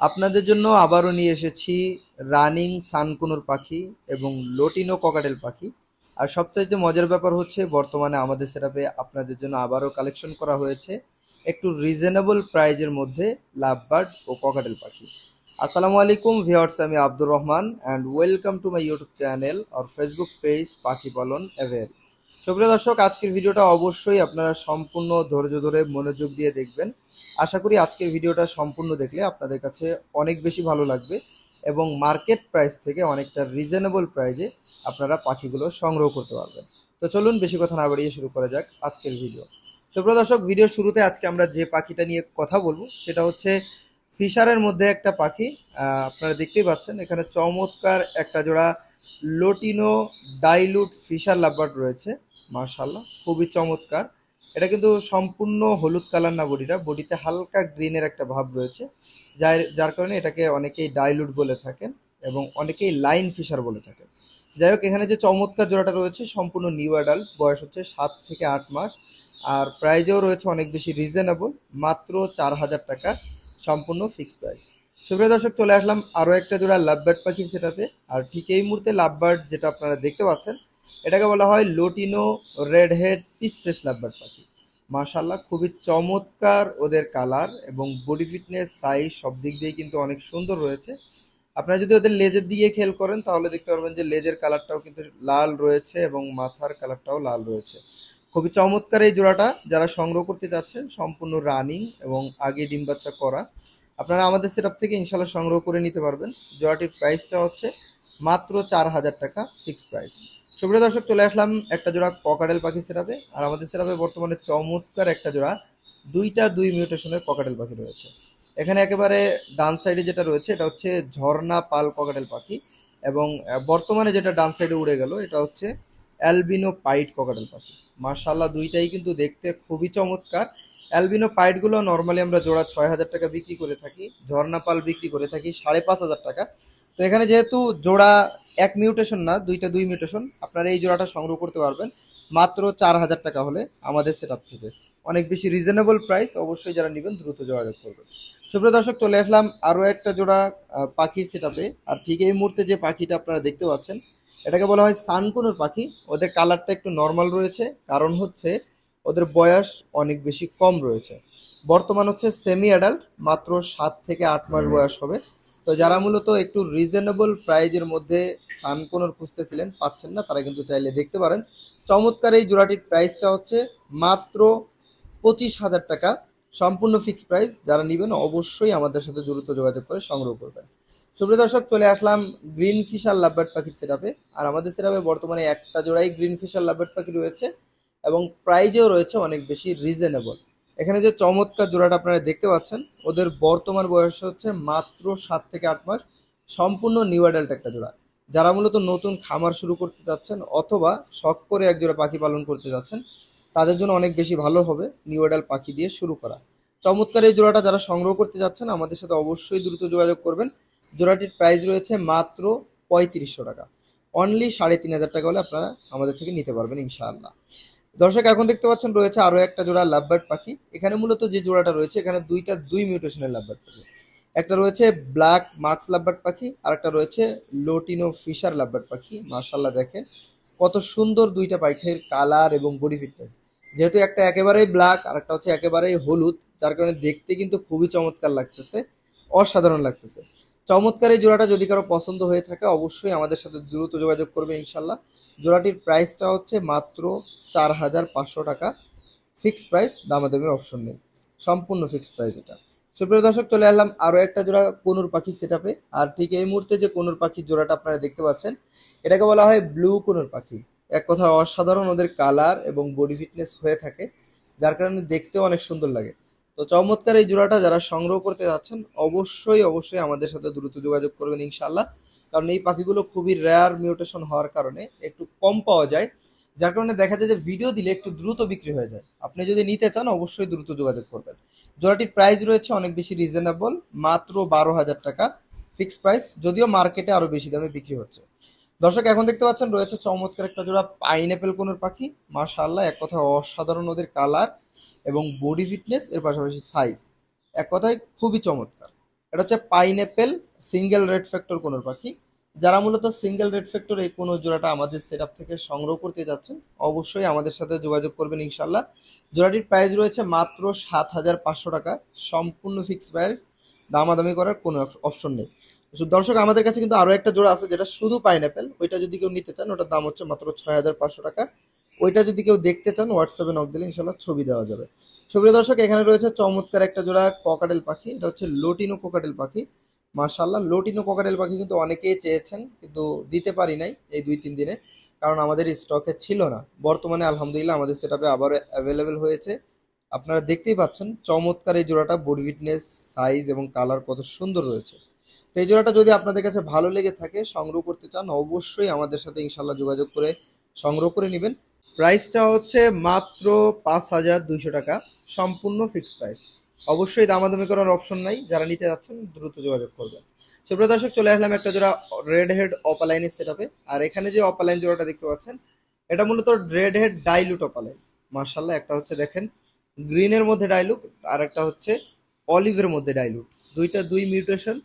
আপনাদের জন্য আবারও নিয়ে এসেছি রানিং সানকুনুর পাখি এবং লোটিনো ককাটেল পাখি। আর সবচাইতে মজার ব্যাপার হচ্ছে বর্তমানে আমাদের সেটআপে আপনাদের জন্য আবারও কালেকশন করা হয়েছে একটু রিজনেবল প্রাইজের মধ্যে লাভবার্ড ও ককাটেল পাখি। আসসালামু আলাইকুম ভিউয়ার্স, আমি Abdur Rahman and welcome to my YouTube channel আর ফেসবুক পেজ পাখি পালন এভেল। সুপ্রিয় দর্শক, আজকের ভিডিওটা অবশ্যই আপনারা সম্পূর্ণ ধৈর্য ধরে মনোযোগ দিয়ে দেখবেন। আশা করি আজকের ভিডিওটা সম্পূর্ণ দেখলে আপনাদের কাছে অনেক বেশি ভালো লাগবে এবং মার্কেট প্রাইস থেকে অনেকটা রিজনেবল প্রাইজে আপনারা পাখিগুলো সংগ্রহ করতে পারবেন। তো চলুন বেশি কথা না বাড়িয়ে শুরু করা যাক আজকের ভিডিও। সুপ্রিয় দর্শক, ভিডিওর শুরুতে আজকে আমরা যে পাখিটা নিয়ে কথা বলবো সেটা হচ্ছে ফিশারের মধ্যে একটা পাখি। আপনারা দেখতেই পাচ্ছেন এখানে চমৎকার একটা জোড়া লোটিনো ডাইলুট ফিশার লাভবার্ড রয়েছে। মাশাআল্লাহ, খুবই চমৎকার। এটা কিন্তু সম্পূর্ণ হলুদ কালার না, বডিতে হালকা গ্রিনের একটা ভাব রয়েছে, যার কারণে এটাকে অনেকেই ডাইলুট বলে থাকেন এবং অনেকেই লাইন ফিশার বলে থাকেন। যাই হোক, এখানে যে চমৎকার জোড়াটা রয়েছে সম্পূর্ণ নিউ অ্যাডাল্ট, বয়স হচ্ছে 7 থেকে 8 মাস, আর প্রাইজেও রয়েছে অনেক বেশি রিজনেবল, মাত্র 4000 টাকা, সম্পূর্ণ ফিক্সড প্রাইস। সুপ্রিয় দর্শক, চলে আসলাম আরও একটা জোড়া লাভবার্ড পাখির সেটাতে। আর ঠিক এই মুহূর্তে লাভবার্ড যেটা আপনারা দেখতে পাচ্ছেন এটাকে বলা হয় লোটিনো রেড হেড পিসফেস লাভবার্ড পাখি। মাশাআল্লাহ, খুবই চমৎকার ওদের কালার এবং বডি ফিটনেস সাইজ সব দিক দিয়ে কিন্তু অনেক সুন্দর রয়েছে। আপনারা যদি ওদের লেজের দিকে খেয়াল করেন তাহলে দেখতে পারবেন যে লেজের কালারটাও কিন্তু লাল রয়েছে এবং মাথার কালারটাও লাল রয়েছে। খুবই চমৎকার এই জোড়াটা। যারা সংগ্রহ করতে যাচ্ছেন সম্পূর্ণ রানিং এবং আগে ডিম বাচ্চা করা, আপনারা আমাদের সেটআপ থেকে ইনশাল্লাহ সংগ্রহ করে নিতে পারবেন। জোড়াটির প্রাইসটা হচ্ছে মাত্র 4000 টাকা ফিক্সড প্রাইস। সুপ্রিয় দর্শক, চলে আসলাম একটা জোড়া ককাটেল পাখি সেটআপে। আর আমাদের সেটআপে বর্তমানে চমৎকার একটা জোড়া দুই মিউটেশনের ককাটেল পাখি রয়েছে। এখানে একেবারে ডান সাইডে যেটা রয়েছে এটা হচ্ছে ঝর্ণা পাল ককাটেল পাখি এবং বর্তমানে যেটা ডান সাইডে উড়ে গেল এটা হচ্ছে অ্যালবিনো পাইট ককাটেল পাখি। মাশাআল্লাহ, দুইটাই কিন্তু দেখতে খুবই চমৎকার। অ্যালবিনো পাইটগুলো নর্মালি আমরা জোড়া 6000 টাকা বিক্রি করে থাকি, ঝর্ণা পাল বিক্রি করে থাকি 5500 টাকা। তো এখানে যেহেতু জোড়া এক মিউটেশন না, দুই মিউটেশন, আপনারা এই জোড়াটা সংগ্রহ করতে পারবেন মাত্র 4000 টাকা হলে আমাদের সেটআপ থেকে। অনেক বেশি রিজনেবল প্রাইস, অবশ্যই যারা নেবেন দ্রুত যোগাযোগ করবেন। সুপ্রিয় দর্শক, চলে আসলাম আরও একটা জোড়া পাখির সেটআপে। আর ঠিক এই মুহূর্তে যে পাখিটা আপনারা দেখতে পাচ্ছেন এটাকে বলা হয় সানকুনুর পাখি। ওদের কালারটা একটু নর্মাল রয়েছে, কারণ হচ্ছে ওদের বয়স অনেক বেশি কম রয়েছে। বর্তমান হচ্ছে সেমি অ্যাডাল্ট, মাত্র 7 থেকে 8 মাস বয়স হবে। তো যারা মূলত একটু রিজনেবল প্রাইজের মধ্যে সানকুনুর খুঁজতেছিলেন, পাচ্ছেন না, তারা কিন্তু চাইলে দেখতে পারেন। চমৎকার এই জোড়াটির প্রাইসটা হচ্ছে মাত্র 25,000 টাকা, সম্পূর্ণ ফিক্সড প্রাইস। যারা নেবেন অবশ্যই আমাদের সাথে দ্রুত যোগাযোগ করে সংগ্রহ করবেন। সুপ্রিয় দর্শক, চলে আসলাম গ্রিন ফিশার লাভবার্ড পাখির সেটআপে। আর আমাদের সেটআপে বর্তমানে একটা জোড়াই গ্রিন ফিশার লাভবার্ড পাখি রয়েছে এবং প্রাইজেও রয়েছে অনেক বেশি রিজনেবল। এখানে যে চমৎকার জোড়াটা আপনারা দেখতে পাচ্ছেন ওদের বর্তমান বয়স হচ্ছে মাত্র 7 থেকে 8 মাস, সম্পূর্ণ নিউ অ্যাডাল্ট একটা জোড়া। যারা মূলত নতুন খামার শুরু করতে যাচ্ছেন অথবা শখ করে এক জোড়া পাখি পালন করতে যাচ্ছেন তাদের জন্য অনেক বেশি ভালো হবে নিউ অ্যাডাল্ট পাখি দিয়ে শুরু করা। চমৎকার এই জোড়াটা যারা সংগ্রহ করতে যাচ্ছেন আমাদের সাথে অবশ্যই দ্রুত যোগাযোগ করবেন। জোড়াটির প্রাইস রয়েছে মাত্র 3500 টাকা, অনলি 3500 টাকা হলে আপনারা আমাদের থেকে নিতে পারবেন ইনশাআল্লাহ। দর্শক, এখন দেখতে পাচ্ছেন রয়েছে আরো একটা জোড়া লাভবার্ড পাখি। এখানে মূলত যে জোড়াটা রয়েছে এখানে দুই মিউটেশনের লাভবার্ড পাখি। একটা রয়েছে ব্ল্যাক মাক্স লাভবার্ড পাখি আর একটা রয়েছে লোটিনো ফিশার লাভবার্ড পাখি। মাশাআল্লাহ, দেখেন কত সুন্দর দুইটা পাখির কালার এবং বডি ফিটনেস। যেহেতু একটা একেবারেই ব্ল্যাক আর একটা হচ্ছে একেবারেই হলুদ, যার কারণে দেখতে কিন্তু খুবই চমৎকার লাগতেছে, অসাধারণ লাগতেছে। চমৎকার এই জোড়াটা যদি কারো পছন্দ হয়ে থাকে অবশ্যই আমাদের সাথে দ্রুত যোগাযোগ করবে ইনশাল্লাহ। জোড়াটির প্রাইসটা হচ্ছে মাত্র 4500 টাকা, ফিক্সড প্রাইস, দামাদামির অপশন নেই, সম্পূর্ণ ফিক্সড প্রাইস এটা। সুপ্রিয় দর্শক, চলে আসলাম আরও একটা জোড়া কোনুর পাখি সেটআপে। আর ঠিক এই মুহূর্তে যে কোনুর পাখির জোড়াটা আপনারা দেখতে পাচ্ছেন এটাকে বলা হয় ব্লু কোনুর পাখি। এক কথা অসাধারণ ওদের কালার এবং বডি ফিটনেস হয়ে থাকে, যার কারণে দেখতেও অনেক সুন্দর লাগে। তো চমৎকার এই জোড়াটা যারা সংগ্রহ করতে যাচ্ছেন অবশ্যই আমাদের সাথে দ্রুত যোগাযোগ করবেন ইনশাল্লাহ। কারণ এই পাখিগুলো খুবই রেয়ার মিউটেশন হওয়ার কারণে একটু কম পাওয়া যায়, যার কারণে দেখা যায় যে ভিডিও দিলে একটু দ্রুত বিক্রি হয়ে যায়। আপনি যদি নিতে চান অবশ্যই দ্রুত যোগাযোগ করবেন। জোড়াটির প্রাইস রয়েছে অনেক বেশি রিজনেবল, মাত্র 12,000 টাকা ফিক্সড প্রাইস, যদিও মার্কেটে আরো বেশি দামে বিক্রি হচ্ছে। দর্শক, এখন দেখতে পাচ্ছেন রয়েছে চমৎকার একটা জোড়া পাইনঅ্যাপেল কোনুর পাখি। মাশাআল্লাহ, এক কথায় অসাধারণ ওদের কালার এবং বডি ফিটনেস, এর পাশাপাশি সাইজ, এক কথায় খুবই চমৎকার। এটা হচ্ছে পাইনঅ্যাপেল সিঙ্গেল রেড ফ্যাক্টর কোনোর পাখি। যারা মূলত সিঙ্গেল রেড ফ্যাক্টর এই কোনো জোড়াটা আমাদের সেটআপ থেকে সংগ্রহ করতে যাচ্ছেন, অবশ্যই আমাদের সাথে যোগাযোগ করবেন ইনশাল্লাহ। জোড়াটির প্রাইস রয়েছে মাত্র 7,500 টাকা, সম্পূর্ণ ফিক্স প্রাইস, দামাদামি করার কোনো অপশন নেই। দর্শক, আমাদের কাছে কিন্তু আরো একটা জোড়া আছে যেটা শুধু পাইনঅ্যাপেল, ওইটা যদি কেউ নিতে চান ওটার দাম হচ্ছে মাত্র 6,500 টাকা। ওইটা যদি কেউ দেখতে চান হোয়াটসঅ্যাপে নক দিলে ইনশাল্লাহ ছবি দেওয়া যাবে। সুপ্রিয় দর্শক, এখানে রয়েছে চমৎকার একটা জোড়া ককাটেল পাখি, এটা হচ্ছে লোটিনো কোকাটেল পাখি। মাশাআল্লাহ, লোটিনো কোকাটেল পাখি কিন্তু অনেকেই চেয়েছেন, কিন্তু দিতে পারি নাই এই 2-3 দিনে, কারণ আমাদের স্টকে ছিল না। বর্তমানে আলহামদুলিল্লাহ আমাদের সেটআপে আবার অ্যাভেলেবেল হয়েছে। আপনারা দেখতেই পাচ্ছেন চমৎকার এই জোড়াটা, বডি ফিটনেস, সাইজ এবং কালার কত সুন্দর রয়েছে। তো এই জোড়াটা যদি আপনাদের কাছে ভালো লেগে থাকে, সংগ্রহ করতে চান, অবশ্যই আমাদের সাথে ইনশাল্লাহ যোগাযোগ করে সংগ্রহ করে নেবেন। প্রাইসটা হচ্ছে মাত্র 5,200 টাকা, সম্পূর্ণ ফিক্সড প্রাইস। অবশ্যই দামাদামি করার অপশন নাই, যারা নিতে যাচ্ছেন দ্রুত যোগাযোগ করবেন। সুপ্রিয় দর্শক, চলে আসলাম একটা জোড়া রেড হেড অপালাইনের সেটআপে। আর এখানে যে অপালাইন জোড়াটা দেখতে পাচ্ছেন, এটা মূলত রেড হেড ডাইলুট অপালাইন। মার্শাল্লাহ, একটা হচ্ছে দেখেন গ্রিনের মধ্যে ডাইলুট, আর একটা হচ্ছে অলিভের মধ্যে ডাইলুট, দুই মিউটেশন।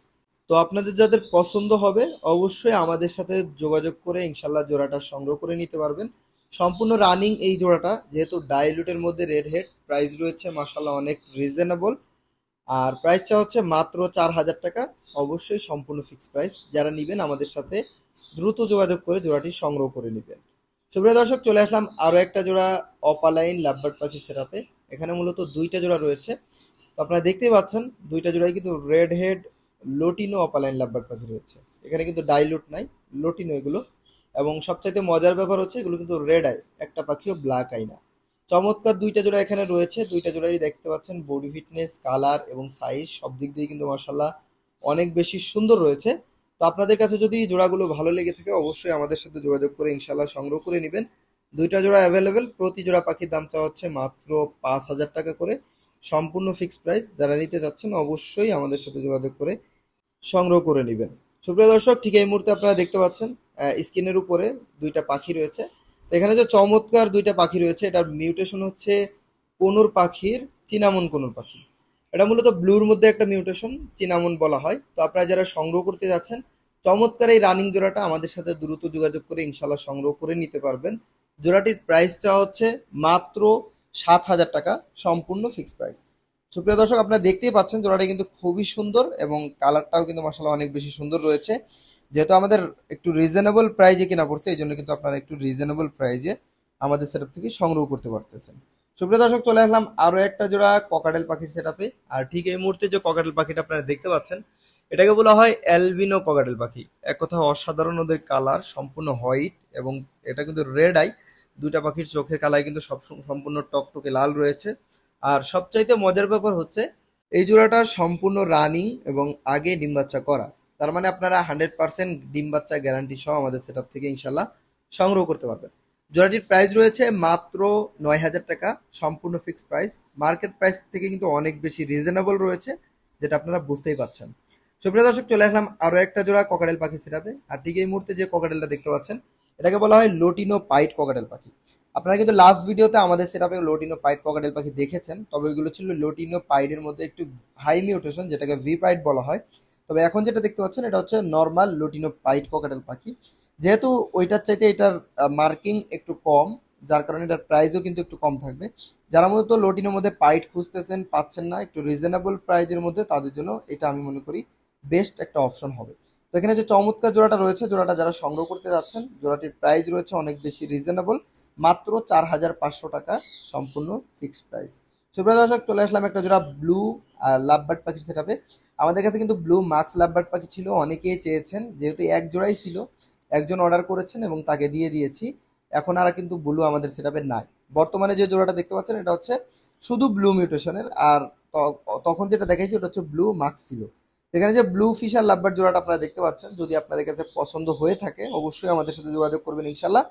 তো আপনাদের যাদের পছন্দ হবে অবশ্যই আমাদের সাথে যোগাযোগ করে ইনশাল্লাহ জোড়াটা সংগ্রহ করে নিতে পারবেন। সম্পূর্ণ রানিং এই জোড়াটা, যেহেতু ডাইলুটের মধ্যে রেড হেড, প্রাইস রয়েছে মাশাল্লাহ অনেক রিজনেবল। আর প্রাইসটা হচ্ছে মাত্র 4,000 টাকা, অবশ্যই সম্পূর্ণ ফিক্সড প্রাইস। যারা নেবেন আমাদের সাথে দ্রুত যোগাযোগ করে জোড়াটি সংগ্রহ করে নেবেন। সুপ্রিয় দর্শক, চলে আসলাম আরও একটা জোড়া অপালাইন লাভবার্ড পাখি সেটআপে। এখানে মূলত দুইটা জোড়া রয়েছে। তো আপনারা দেখতেই পাচ্ছেন দুইটা জোড়াই কিন্তু red head lutino opaline lovebird পাখি রয়েছে। এখানে কিন্তু ডাইলুট নাই, লোটিনো এগুলো। এবং সবচাইতে মজার ব্যাপার হচ্ছে এগুলো কিন্তু রেড আই, একটা পাখিও ব্ল্যাক আই না। চমৎকার দুইটা জোড়া এখানে রয়েছে, দুইটা জোড়াই দেখতে পাচ্ছেন বডি ফিটনেস, কালার এবং সাইজ সব দিক দিয়ে কিন্তু মাশাল্লাহ অনেক বেশি সুন্দর রয়েছে। তো আপনাদের কাছে যদি জোড়াগুলো ভালো লেগে থাকে অবশ্যই আমাদের সাথে যোগাযোগ করে ইনশাল্লাহ সংগ্রহ করে নেবেন। দুইটা জোড়া অ্যাভেলেবেল, প্রতি জোড়া পাখির দাম চাওয়া হচ্ছে মাত্র 5,000 টাকা করে, সম্পূর্ণ ফিক্সড প্রাইস। যারা নিতে চাচ্ছেন অবশ্যই আমাদের সাথে যোগাযোগ করে সংগ্রহ করে নেবেন। সুপ্রিয় দর্শক, ঠিক এই মুহূর্তে আপনারা দেখতে পাচ্ছেন স্ক্রিনের উপরে দুইটা পাখি রয়েছে। তো এখানে যে চমৎকার দুইটা পাখি রয়েছে, এটার মিউটেশন হচ্ছে কোনুর পাখির চিনামন কোনুর পাখি। এটা মূলত ব্লুর মধ্যে একটা মিউটেশন, চিনামন বলা হয়। তো আপনারা যারা সংগ্রহ করতে যাচ্ছেন চমৎকার এই রানিং জোড়াটা আমাদের সাথে দ্রুত যোগাযোগ করে ইনশাল্লাহ সংগ্রহ করে নিতে পারবেন। জোড়াটির প্রাইসটা হচ্ছে মাত্র 7,000 টাকা, সম্পূর্ণ ফিক্সড প্রাইস। সুপ্রিয় দর্শক, আপনারা দেখতেই পাচ্ছেন জোড়াটা কিন্তু খুবই সুন্দর এবং কালারটাও কিন্তু মাশাআল্লাহ অনেক বেশি সুন্দর রয়েছে। যেহেতু আমাদের একটু রিজনেবল প্রাইজে কিনা পড়ছে, এই জন্য কিন্তু আপনারা একটু রিজনেবল প্রাইজে আমাদের সেটআপ থেকে সংগ্রহ করতে পারতেছেন। সুপ্রিয় দর্শক, চলে আসলাম আরো একটা জোড়া ককাটেল পাখির সেটআপে। আর ঠিক এই মুহূর্তে যে ককাটেল পাখিটা আপনারা দেখতে পাচ্ছেন, এটাকে বলা হয় অ্যালবিনো ককাটেল পাখি। এক কথা অসাধারণ ওদের কালার, সম্পূর্ণ হোয়াইট এবং এটা কিন্তু রেড আই। দুইটা পাখির চোখের কালার কিন্তু সব সম্পূর্ণ টকটকে লাল রয়েছে। আর সবচাইতে মজার ব্যাপার হচ্ছে এই জোড়াটা সম্পূর্ণ রানিং এবং আগে ডিম বাচ্চা করা। তার মানে আপনারা 100% ডিম বাচ্চা গ্যারান্টি সহ আমাদের সেটআপ থেকে ইনশাল্লাহ সংগ্রহ করতে পারবেন। জোড়াটির প্রাইস রয়েছে মাত্র 9,000 টাকা, সম্পূর্ণ ফিক্সড প্রাইস। মার্কেট প্রাইস থেকে কিন্তু অনেক বেশি রিজনেবল রয়েছে, যেটা আপনারা বুঝতেই পাচ্ছেন। সুপ্রিয় দর্শক, চলে আসলাম আরো একটা জোড়া ককাটেল পাখি সেটআপে। আর ঠিক এই মুহূর্তে যে ককাটেলটা দেখতে পাচ্ছেন, এটাকে বলা হয় লোটিনো পাইট ককাটেল পাখি। আপনারা কিন্তু লাস্ট ভিডিওতে আমাদের সেটআপে লোটিনো পাইট ককাটেল পাখি দেখেছেন, তবে ওইগুলো ছিল লোটিনো পাইটের মধ্যে একটু হাই মিউটেশন, যেটাকে ভি পাইট বলা হয়। তবে এখন যেটা দেখতে পাচ্ছেন এটা হচ্ছে নর্মাল লোটিনো পাইট ককাটেল পাখি। যেহেতু ওইটার চাইতে এটার মার্কিং একটু কম, যার কারণে এটার প্রাইসও কিন্তু একটু কম থাকবে। যারা মূলত লোটিনোর মধ্যে পাইট খুঁজতেছেন, পাচ্ছেন না, একটু রিজনেবল প্রাইজের মধ্যে, তাদের জন্য এটা আমি মনে করি বেস্ট একটা অপশন হবে। তো এখানে যে চমৎকার জোড়াটা রয়েছে, জোড়াটা যারা সংগ্রহ করতে যাচ্ছেন, জোড়াটির প্রাইস রয়েছে অনেক বেশি রিজনেবল, মাত্র 4,500 টাকা, সম্পূর্ণ ফিক্সড প্রাইস। সুপ্রিয় দর্শক, চলে আসলাম একটা জোড়া ব্লু লাভবার্ড পাখির সেটআপে। আমাদের কাছে কিন্তু ব্লু মাক্স লাভবার্ড পাখি ছিল, অনেকেই চেয়েছেন, যেহেতু এক জোড়াই ছিল, একজন অর্ডার করেছেন এবং তাকে দিয়ে দিয়েছি। এখন আর কিন্তু ব্লু আমাদের সেটআপে নাই। বর্তমানে যে জোড়াটা দেখতে পাচ্ছেন এটা হচ্ছে শুধু ব্লু মিউটেশনের, আর তখন যেটা দেখাইছি ওটা হচ্ছে ব্লু মাক্স ছিল। এখানে যে ব্লু ফিশার লাভবার্ড জোড়াটা আপনারা দেখতে পাচ্ছেন, যদি আপনাদের কাছে পছন্দ হয়ে থাকে অবশ্যই আমাদের সাথে যোগাযোগ করবেন ইনশাল্লাহ।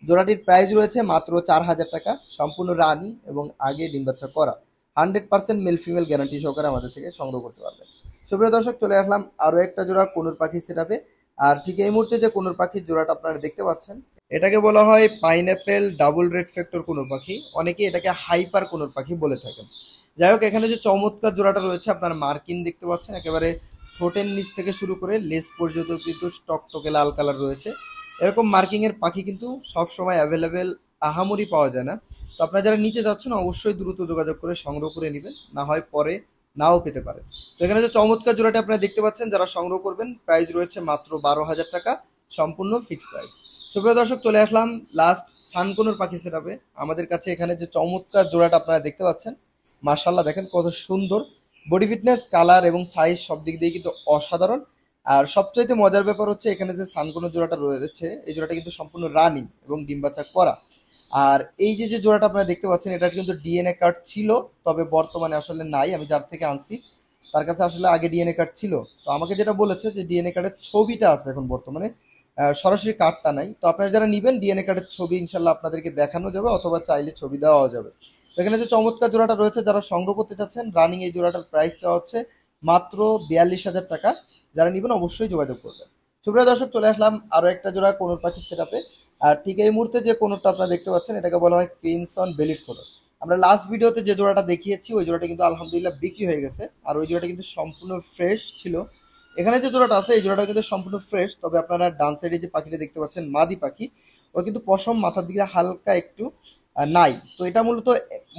জোড়াটির প্রাইস রয়েছে মাত্র 4,000 টাকা, সম্পূর্ণ রানি এবং আগে ডিম বাচ্চা করা, 100% মেল ফিমেল গ্যারান্টি সহকারে আমাদের থেকে সংগ্রহ করতে পারবেন। সুপ্রিয় দর্শক, চলে আসলাম আরো একটা জোড়া কোনুর পাখি সেটআপে। আর ঠিক এই মুহূর্তে যে কোনুর পাখির জোড়াটা আপনারা দেখতে পাচ্ছেন, এটাকে বলা হয় পাইনঅ্যাপেল ডাবল রেড ফ্যাক্টর কোনুর পাখি, অনেকে এটাকে হাইপার কোনুর পাখি বলে থাকেন। যাই হোক, এখানে যে চমৎকার জোড়াটা রয়েছে, আপনার মার্কিন দেখতে পাচ্ছেন, একেবারে ঠোঁটের নিচ থেকে শুরু করে লেজ পর্যন্ত কিন্তু টকটকে লাল কালার রয়েছে। এরকম মার্কিংয়ের পাখি কিন্তু সবসময় অ্যাভেলেবেল আহামরি পাওয়া যায় না। তো আপনারা যারা নিতে যাচ্ছেন অবশ্যই দ্রুত যোগাযোগ করে সংগ্রহ করে নেবেন, না হয় পরে নাও পেতে পারেন। তো এখানে যে চমৎকার জোড়াটা আপনারা দেখতে পাচ্ছেন, যারা সংগ্রহ করবেন প্রাইস রয়েছে মাত্র 12,000 টাকা, সম্পূর্ণ ফিক্সড প্রাইস। সুপ্রিয় দর্শক, চলে আসলাম লাস্ট সানকোনোর পাখি সেটআপে। আমাদের কাছে এখানে যে চমৎকার জোড়াটা আপনারা দেখতে পাচ্ছেন, মার্শাল্লাহ দেখেন কত সুন্দর বডি ফিটনেস, কালার এবং সাইজ সব দিক দিয়ে কিন্তু অসাধারণ। আর সবচাইতে মজার ব্যাপার হচ্ছে এখানে যে সানকোনো জোড়াটা রয়েছে, এই জোড়াটা কিন্তু সম্পূর্ণ রানিং এবং ডিম বাচ্চা করা। আর এই যে যে জোড়াটা আপনারা দেখতে পাচ্ছেন, এটার কিন্তু ডিএনএ কার্ড ছিল, তবে বর্তমানে আসলে নাই। আমি যার থেকে আনছি তার কাছে আসলে আগে ডিএনএ কার্ড ছিল, তো আমাকে যেটা বলেছে যে ডিএনএ কার্ডের ছবিটা আছে এখন বর্তমানে, সরাসরি কার্ডটা নাই। তো আপনারা যারা নেবেন ডিএনএ কার্ডের ছবি ইনশাল্লাহ আপনাদেরকে দেখানো যাবে, অথবা চাইলে ছবি দেওয়া যাবে। তো এখানে যে চমৎকার জোড়াটা রয়েছে, যারা সংগ্রহ করতে চাচ্ছেন রানিং, এই জোড়াটার প্রাইস চাওয়া হচ্ছে মাত্র 42,000 টাকা। যারা নেবেন অবশ্যই যোগাযোগ করবেন। সুপ্রিয় দর্শক, চলে আসলাম আরো একটা জোড়া কোনোর পাখির সেটআপে। আর ঠিক এই মুহূর্তে যে কোনোটা আপনারা দেখতে পাচ্ছেন, এটাকে বলা হয় ক্রিমসন বেলিট কোনোর। আমরা লাস্ট ভিডিওতে যে জোড়াটা দেখিয়েছি ওই জোড়াটা কিন্তু আলহামদুলিল্লাহ বিক্রি হয়ে গেছে, আর ওই জোড়াটা কিন্তু সম্পূর্ণ ফ্রেশ ছিল। এখানে যে জোড়াটা আছে এই জোড়াটা কিন্তু সম্পূর্ণ ফ্রেশ, তবে আপনারা ডান সাইডে যে পাখিটা দেখতে পাচ্ছেন মাদি পাখি, ও কিন্তু পশম মাথার দিকে হালকা একটু নাই। তো এটা মূলত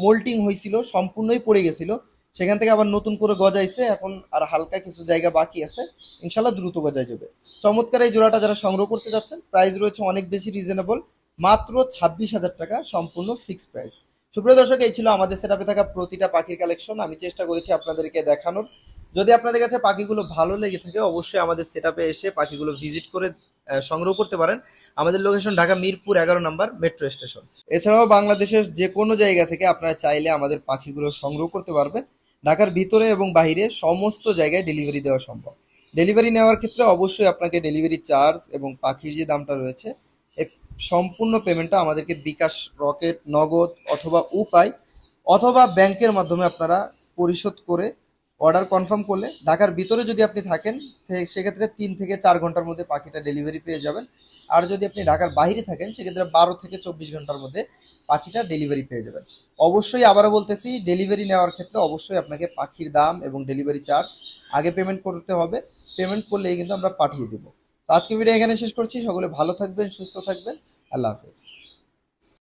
মোল্টিং হয়েছিল, সম্পূর্ণই পড়ে গেছিল, সেখান থেকে আবার নতুন করে গজাইছে, এখন আর হালকা কিছু জায়গা বাকি আছে, ইনশাল্লাহ দ্রুত গজায় যাবে। চমৎকার এই জোড়াটা যারা সংগ্রহ করতে যাচ্ছেন, প্রাইস রয়েছে অনেক বেশি রিজনেবল, মাত্র 26,000 টাকা, সম্পূর্ণ ফিক্সড প্রাইস। সুপ্রিয় দর্শক, এই ছিল আমাদের সেটআপে থাকা প্রতিটা পাখির কালেকশন। আমি চেষ্টা করেছি আপনাদেরকে দেখানোর। যদি আপনাদের কাছে পাখিগুলো ভালো লেগে থাকে অবশ্যই আমাদের সেটআপে এসে পাখিগুলো ভিজিট করে সংগ্রহ করতে পারেন। আমাদের লোকেশন ঢাকা মিরপুর 11 নম্বর মেট্রো স্টেশন। এছাড়াও বাংলাদেশের যে কোনো জায়গা থেকে আপনারা চাইলে আমাদের পাখিগুলো সংগ্রহ করতে পারবেন। ঢাকার ভিতরে এবং বাইরে সমস্ত জায়গায় ডেলিভারি দেওয়া সম্ভব। ডেলিভারি নেওয়ার ক্ষেত্রে অবশ্যই আপনাকে ডেলিভারি চার্জ এবং পাখির যে দামটা রয়েছে, এই সম্পূর্ণ পেমেন্টটা আমাদেরকে বিকাশ, রকেট, নগদ অথবা উপায় অথবা ব্যাংকের মাধ্যমে আপনারা পরিশোধ করে অর্ডার কনফার্ম করলে, ঢাকার ভিতরে যদি আপনি থাকেন সেক্ষেত্রে 3 থেকে 4 ঘন্টার মধ্যে পাখিটা ডেলিভারি পেয়ে যাবেন। আর যদি আপনি ঢাকার বাইরে থাকেন সেক্ষেত্রে 12 থেকে 24 ঘন্টার মধ্যে পাখিটা ডেলিভারি পেয়ে যাবেন। অবশ্যই আবারও বলতেছি, ডেলিভারি নেওয়ার ক্ষেত্রে অবশ্যই আপনাকে পাখির দাম এবং ডেলিভারি চার্জ আগে পেমেন্ট করতে হবে। পেমেন্ট করলেই কিন্তু আমরা পাঠিয়ে দেবো। তো আজকে ভিডিও এখানে শেষ করছি। সকলে ভালো থাকবেন, সুস্থ থাকবেন। আল্লাহ হাফেজ।